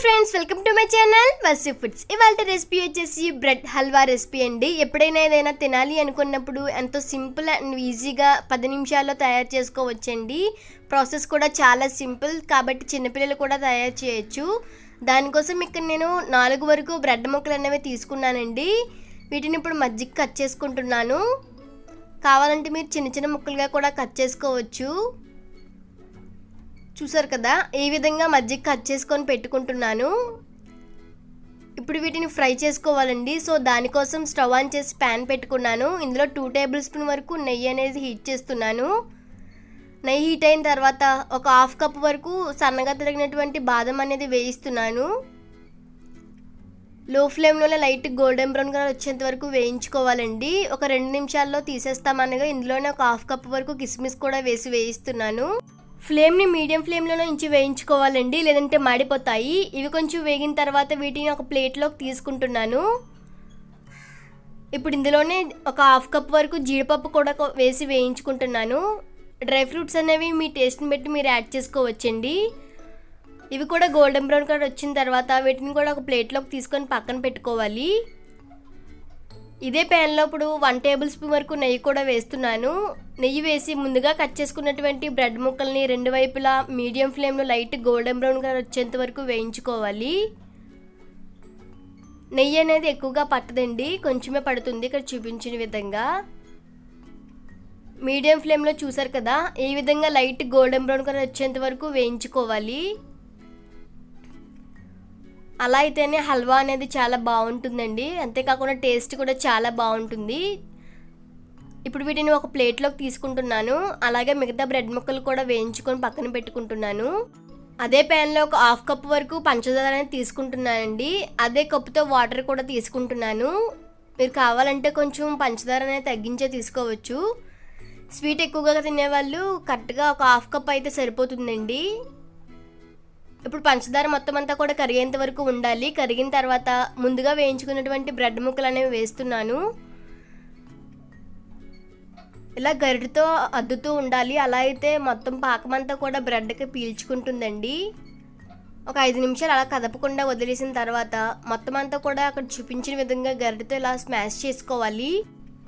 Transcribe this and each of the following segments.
Friends, welcome to my channel Vasu foods. ఇవాళ recipe వచ్చేసి bread halwa recipe అండి. ఎప్పుడైనా ఏదైనా తినాలి అనుకున్నప్పుడు ఎంతో సింపుల్ అండ్ ఈజీగా 10 నిమిషాల్లో తయారు చేసుకోవచ్చండి. ప్రాసెస్ కూడా చాలా సింపుల్ కాబట్టి చిన్నపిల్లలు కూడా తయారు చేయొచ్చు. దానికోసం ఇక్కడ నేను 4 వరకు బ్రెడ్ ముక్కలు అనేవి తీసుకున్నానండి. వీటిని ఇప్పుడు మజ్జిగ కట్ చేసుకుంటున్నాను. కావాలంటే మీరు చిన్న చిన్న ముక్కలుగా కూడా కట్ చేసుకోవచ్చు. చూసారు కదా, ఈ విధంగా మజ్జిగ కట్ చేసుకొని పెట్టుకుంటున్నాను. ఇప్పుడు వీటిని ఫ్రై చేసుకోవాలండి. సో దానికోసం స్టవ్ ఆన్ చేసి ప్యాన్ పెట్టుకున్నాను. ఇందులో 2 టేబుల్ స్పూన్ వరకు నెయ్యి అనేది హీట్ చేస్తున్నాను. నెయ్యి హీట్ అయిన తర్వాత ఒక 1/2 కప్ వరకు సన్నగా తరిగినటువంటి బాదం అనేది వేయిస్తున్నాను. లో ఫ్లేమ్లోనే లైట్ గోల్డెన్ బ్రౌన్ కలర్ వచ్చేంత వరకు వేయించుకోవాలండి. ఒక 2 నిమిషాల్లో తీసేస్తామనగా ఇందులోనే ఒక 1/2 కప్ వరకు కిస్మిస్ కూడా వేయిస్తున్నాను. ఫ్లేమ్ని మీడియం ఫ్లేమ్లోనే ఉంచి వేయించుకోవాలండి, లేదంటే మాడిపోతాయి. ఇవి కొంచెం వేగిన తర్వాత వీటిని ఒక ప్లేట్లోకి తీసుకుంటున్నాను. ఇప్పుడు ఇందులోనే ఒక 1/2 కప్ వరకు జీడిపప్పు కూడా వేసి వేయించుకుంటున్నాను. డ్రై ఫ్రూట్స్ అనేవి మీ టేస్ట్ని బట్టి మీరు యాడ్ చేసుకోవచ్చండి. ఇవి కూడా గోల్డెన్ బ్రౌన్ కలర్ వచ్చిన తర్వాత వీటిని కూడా ఒక ప్లేట్లోకి తీసుకొని పక్కన పెట్టుకోవాలి. ఇదే ప్యాన్లో ఇప్పుడు 1 టేబుల్ స్పూన్ వరకు నెయ్యి కూడా వేస్తున్నాను. నెయ్యి వేసి ముందుగా కట్ చేసుకున్నటువంటి బ్రెడ్ ముక్కల్ని 2 వైపులా మీడియం ఫ్లేమ్లో లైట్ గోల్డెన్ బ్రౌన్ కలర్ వచ్చేంత వరకు వేయించుకోవాలి. నెయ్యి అనేది ఎక్కువగా పట్టదండి, కొంచెమే పడుతుంది. ఇక్కడ చూపించిన విధంగా మీడియం ఫ్లేమ్లో చూసారు కదా, ఈ విధంగా లైట్ గోల్డెన్ బ్రౌన్ కలర్ వచ్చేంత వరకు వేయించుకోవాలి. అలా అయితేనే హల్వా అనేది చాలా బాగుంటుందండి. అంతేకాకుండా టేస్ట్ కూడా చాలా బాగుంటుంది. ఇప్పుడు వీటిని ఒక ప్లేట్లోకి తీసుకుంటున్నాను. అలాగే మిగతా బ్రెడ్ ముక్కలు కూడా వేయించుకొని పక్కన పెట్టుకుంటున్నాను. అదే ప్యాన్లో ఒక 1/2 కప్ వరకు పంచదార అనేది తీసుకుంటున్నానండి. అదే కప్పుతో వాటర్ కూడా తీసుకుంటున్నాను. మీరు కావాలంటే కొంచెం పంచదార అనేది తగ్గించే తీసుకోవచ్చు. స్వీట్ ఎక్కువగా తినేవాళ్ళు కరెక్ట్గా ఒక 1/2 కప్ అయితే సరిపోతుందండి. ఇప్పుడు పంచదార మొత్తం అంతా కూడా కరిగేంత వరకు ఉండాలి. కరిగిన తర్వాత ముందుగా వేయించుకున్నటువంటి బ్రెడ్ ముక్కలు అనేవి వేస్తున్నాను. ఇలా గరిటతో అద్దుతూ ఉండాలి. అలా అయితే మొత్తం పాకమంతా కూడా బ్రెడ్కి పీల్చుకుంటుందండి. ఒక 5 నిమిషాలు అలా కదపకుండా వదిలేసిన తర్వాత మొత్తం అంతా కూడా అక్కడ చూపించిన విధంగా గరిటతో ఇలా స్మాష్ చేసుకోవాలి.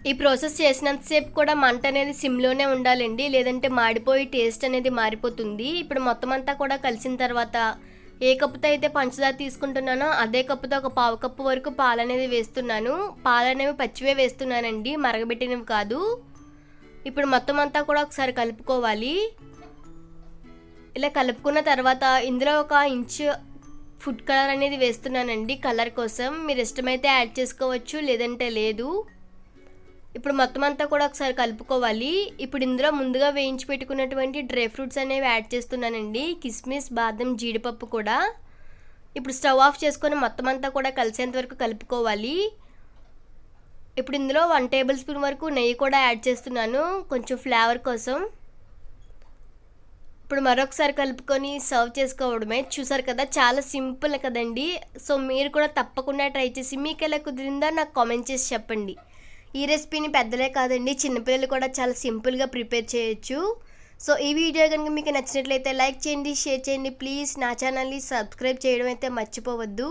ఈ ప్రాసెస్ చేసినంతసేపు కూడా మంట అనేది సిమ్లోనే ఉండాలండి, లేదంటే మాడిపోయి టేస్ట్ అనేది మారిపోతుంది. ఇప్పుడు మొత్తం అంతా కూడా కలిసిన తర్వాత ఏ కప్పుతో అయితే పంచదార తీసుకుంటున్నానో అదే కప్పుతో ఒక 1/2 కప్పు వరకు పాలు అనేది వేస్తున్నాను. పాలు అనేవి పచ్చివే వేస్తున్నానండి, మరగబెట్టినవి కాదు. ఇప్పుడు మొత్తం అంతా కూడా ఒకసారి కలుపుకోవాలి. ఇలా కలుపుకున్న తర్వాత ఇందులో 1 ఇంచు ఫుడ్ కలర్ అనేది వేస్తున్నానండి, కలర్ కోసం. మీరు ఇష్టమైతే యాడ్ చేసుకోవచ్చు, లేదంటే లేదు. ఇప్పుడు మొత్తం అంతా కూడా ఒకసారి కలుపుకోవాలి. ఇప్పుడు ఇందులో ముందుగా వేయించి పెట్టుకున్నటువంటి డ్రై ఫ్రూట్స్ అనేవి యాడ్ చేస్తున్నానండి, కిస్మిస్, బాదం, జీడిపప్పు కూడా. ఇప్పుడు స్టవ్ ఆఫ్ చేసుకొని మొత్తం అంతా కూడా కలిసేంత వరకు కలుపుకోవాలి. ఇప్పుడు ఇందులో 1 టేబుల్ స్పూన్ వరకు నెయ్యి కూడా యాడ్ చేస్తున్నాను, కొంచెం ఫ్లేవర్ కోసం. ఇప్పుడు మరొకసారి కలుపుకొని సర్వ్ చేసుకోవడమే. చూసారు కదా, చాలా సింపుల్ కదండి. సో మీరు కూడా తప్పకుండా ట్రై చేసి మీకు ఎలా కుదిరిందో నాకు కామెంట్ చేసి చెప్పండి. ఈ రెసిపీని పెద్దలే కాదండి, చిన్నపిల్లలు కూడా చాలా సింపుల్గా ప్రిపేర్ చేయొచ్చు. సో ఈ వీడియో కనుక మీకు నచ్చినట్లయితే లైక్ చేయండి, షేర్ చేయండి. ప్లీజ్ నా ఛానల్ని సబ్స్క్రైబ్ చేయడం అయితే మర్చిపోవద్దు.